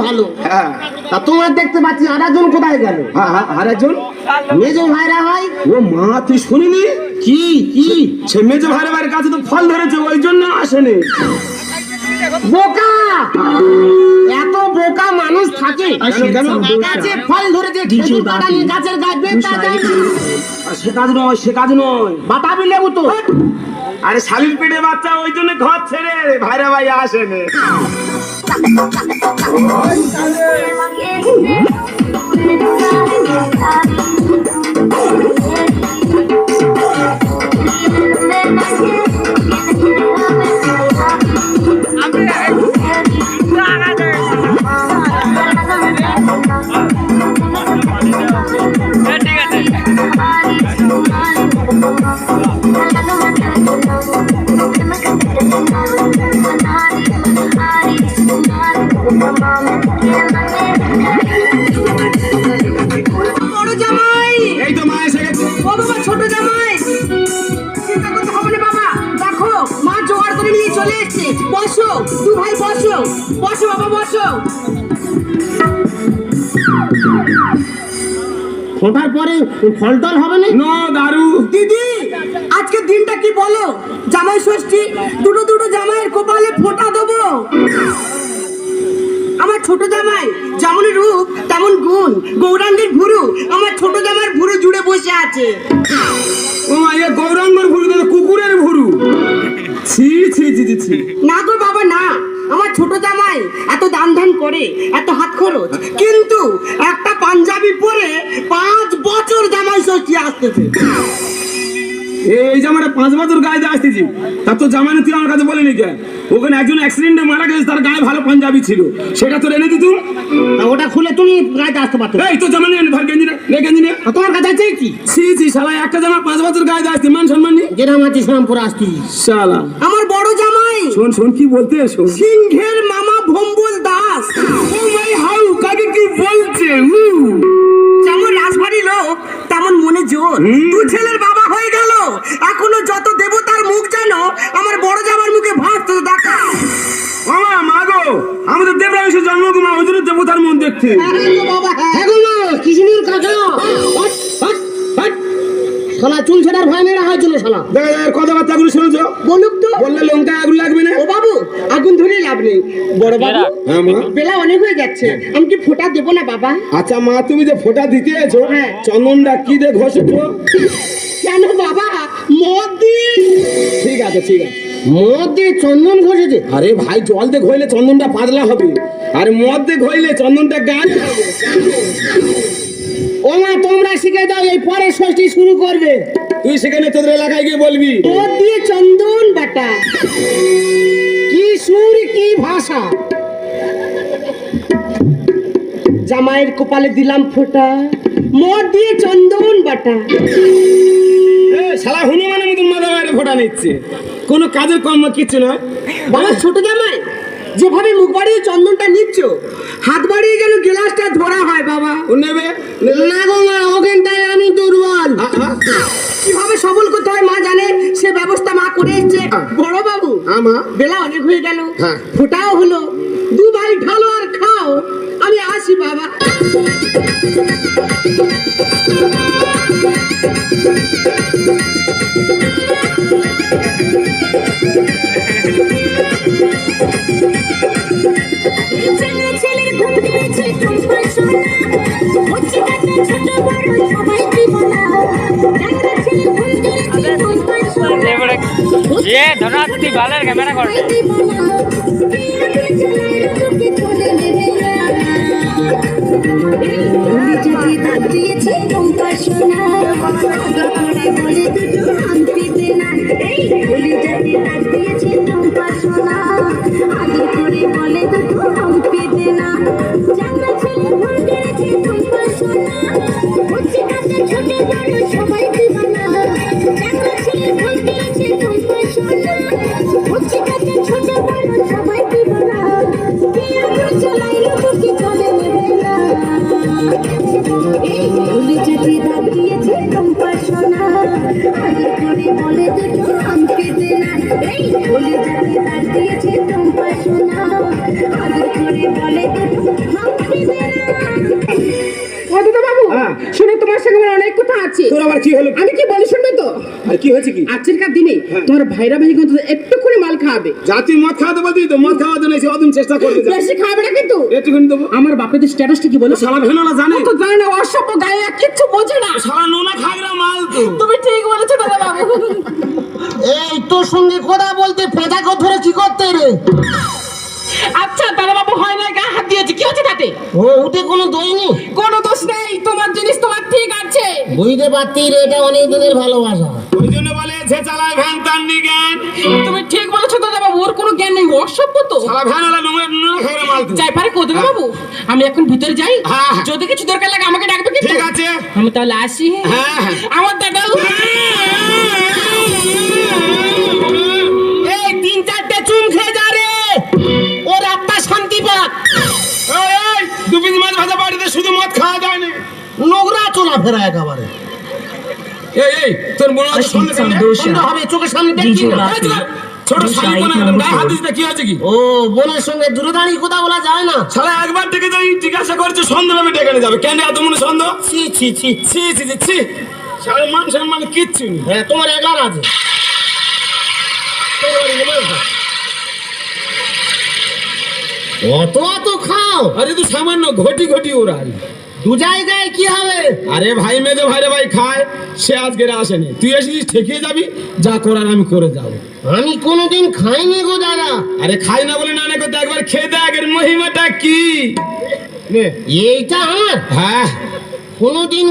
ভালো। হ্যাঁ তা তোমার দেখতে পাচ্ছি আরেকজন কোথায় গেল? হ্যাঁ আরেকজন মেজো ভাইরা হয়। ও মা তুই শুনিনি কি কি সে মেজো ভাইয়ের বাড়ির কাছে তো ফল ধরেছে ওই জন্য আসেনি। বোকা, এত বোকা মানুষ থাকে? গাছে ফল ধরেছে খেজুর কাটা নিয়ে গাছের গাছ বেঁধে যায়। আর সে কাজ নয় সে কাজ নয় বাতাবি লেবু তো। আরে শালির পেটে বাচ্চা ওই জন্য ঘর ছেড়ে ভাইরা ভাই আসেনি। বড় জামাই, এই তো মা এসে গেছে। ও বাবা ছোট জামাই, চিন্তা করতে হবে না বাবা, দেখো মা জোগাড় করে নিয়ে চলে এসেছে। বসো দু ভাই বসো, বসো বাবা বসো। ফোটার পরে ফল টল হবে না? নো দারু দিদি আজকে দিনটা কি বলো? জামাই ষষ্ঠী, দুটো দুটো জামাইয়ের কপালে ফোঁটা দেবো। আমার ছোট জামাই যেমন রূপ তেমন গুণ, গৌরাঙ্গের ভুরু আমার ছোট জামাইয়ের ভুরু জুড়ে বসে আছে। ও মা এ গৌরাঙ্গর ভুরু তো কুকুরের ভুরু। ছি ছি ছি ছি ছি। না গো বাবা না, আমার ছোট জামাই এত দান ধান করে, এত হাত খরচ, কিন্তু একটা পাঞ্জাবি পরে 5 বছর জামাই ষষ্ঠী আসতেছে। এই জামাটা 5 বছর গায়ে দিয়ে আসতেছি, তার তো জামানে তুই আমার কাছে বলিনি কেন? ওখানে একজন অ্যাক্সিডেন্টে মারা গেছে, তার গায়ে ভালো পাঞ্জাবি ছিল, সেটা তো এনে দিতুম। তা ওটা খুলে তুমি গায়ে আসতে পারতো। এই তো জামানে ধর গেঞ্জি নে গেঞ্জি নে। তোমার কাছে আছে কি? ছি ছি শালা, একটা জামা 5 বছর গায়ে দিয়ে আসতে মান সম্মান নেই যেরাম আছে সেরাম পরে আসতি। শালা। আমার বড় জামাই শোন শোন কি বলতে শোন। সিংহের মামা ভম্বল দাস। ও মাই হাউ কাকে কি বলছে? যেমন রাজবাড়ি লোক তেমন মনে জোর। দু ছেলের বাবা হয়ে গেল, এখনো যত দেবতার মুখ যেন আমার বড় জামার মুখে ভাসতে দেখা। মামা মা গো, আমাদের দেবরাংশের জন্মকুমার ওই জন্য দেবতার মন দেখতে। কৃষ্ণের কাকা শালা চুল ছেড়ার ভয় মেরা হয়েছিল শালা। দেখা যায় কথাবার্তাগুলো শুনেছো? বলুক তো। বললে লঙ্কা আগুন লাগবে না? ও বাবু আগুন ধরে লাভ নেই। বড় বাবু হ্যাঁ মা। বেলা অনেক হয়ে যাচ্ছে, আমি কি ফোঁটা দেবো না বাবা? আচ্ছা মা, তুমি যে ফোঁটা দিতে এসো, হ্যাঁ। চন্দনটা কি দিয়ে ঘষেছো? কেন বাবা? মদ দিয়ে। ঠিক আছে ঠিক আছে। মদ দিয়ে চন্দন ঘষেছে? আরে ভাই, জল দিয়ে ঘইলে চন্দনটা পাতলা হবে, আর মদ দিয়ে ঘইলে চন্দনটা গাঢ় হবে। ও মা তোমরা শিখে দাও, এই পরে ষষ্ঠী শুরু করবে। তুই সেখানে তোদের এলাকায় গিয়ে বলবি মদ দিয়ে চন্দন বাটা। কি সুর কি ভাষা! জামাইয়ের কপালে দিলাম ফোঁটা, মদ দিয়ে চন্দন বাটা। এ, শালা হনুমানের মতন মাথা বাইরে ফোঁটা নিচ্ছে, কোনো কাজের কম কিচ্ছু নয়। বাবা ছোট জামাই যেভাবে মুখ বাড়িয়ে চন্দনটা নিচ্ছ, হাত বাড়িয়ে যেন গ্লাসটা ধরা হয় বাবা। ও নেবে না গো মা, ওখানটায় আমি দুর্বল। কিভাবে সবল করতে হয় মা জানে, সে ব্যবস্থা মা করে এসছে। বড় বাবু আমা বেলা অনেক হয়ে গেল, হ্যাঁ। ফোটাও হলো, দু ভাই ঢালো আর খাও, আমি আসি বাবা। ये धनाती बालर कैमरा कर বলে আছে। তোর আবার কি হলো? আমি কি বলি শুনবে তো? আর কি হয়েছে কি? আজকের দিনে তোমার ভাইরা ভাই কিন্তু একটু করে মাল খাওয়াবে। জাতি মদ খাওয়াতে বলতি তো, মদ খাওয়াতে নেই, সে অদম চেষ্টা করবে। বেশি খাওয়াবে না কিন্তু। একটুখানি দেবো। আমার বাপের স্ট্যাটাসটা কি বলো? শালা ভেনোলা জানে? ও তো জানে না, অসভ্য গায়ে কিচ্ছু বোঝে না। শালা নোনা খাগড়া মাল তো। তুমি ঠিক বলেছো দাদা বাবু। এই তোর সঙ্গে কথা বলতে পেঁচাকে ধরে কি করতে রে? আচ্ছা দাদা বাবু, হয় না গায়ে হাত দিয়েছে, কি হচ্ছে তাতে? ও উঠে কোনো দই নেই, কোনো দোষ নেই, তোমার জিনিস তোমার ঠিক আছে। বুঝতে পারতি রে, এটা অনেক দিনের ভালোবাসা। ওই জন্য বলে সে চালায় ভ্যান তার নি জ্ঞান। তুমি ঠিক বলেছো দাদা বাবু, ওর কোনো জ্ঞান নেই, অসভ্য তো। শালা ভ্যানওয়ালা নোনা খাগড়া মাল তো। যাই পারে কোথায় বাবু, আমি এখন ভিতরে যাই। হ্যাঁ, হ্যাঁ। যদি কিছু দরকার লাগে আমাকে ডাকবে কিন্তু। ঠিক আছে। আমি তাহলে আসি। হ্যাঁ, হ্যাঁ। আমার দাদা এই 3-4টে চুম খেয়ে যা রে, ওর আত্মা শান্তি পাক। এই দু পিস মাছ ভাজা বাড়িতে শুধু মদ খাওয়া যায় না। নোংরা চলাফেরা একেবারে। এই তোর মনে হচ্ছে সন্দেহ সন্দেহ হবে, চোখের সামনে দেখছি না। ছোট শালি কোন গায়ে হাত দিস না, কি আছে কি? ও বোনের সঙ্গে দূরে দাঁড়িয়ে কথা বলা যায় না। শালা একবার থেকে যাই জিজ্ঞাসা করছে সন্দেহ হবে ডেকে নিয়ে যাবে, কেন এত মনে সন্দেহ? ছি ছি ছি। ছি ছি ছি ছি। শালা মান সম্মান কিচ্ছু নেই। হ্যাঁ তোমার একলার আছে। অত অত খাও, আরে তুই সামান্য ঘটি ঘটি ওরাই। দু জায়গায় কি হবে? আরে ভাই মেজো ভাইরে ভাই খায়, সে আজকে আসেনি, তুই এসেছিস ঠেকিয়ে যাবি, যা করার আমি করে যাবো। আমি কোনোদিন খাইনি গো দাদা। আরে খাই না বলে না না করতে, একবার খেয়ে দেখ এর মহিমাটা কি। এইটা আমার হ্যাঁ কোনোদিন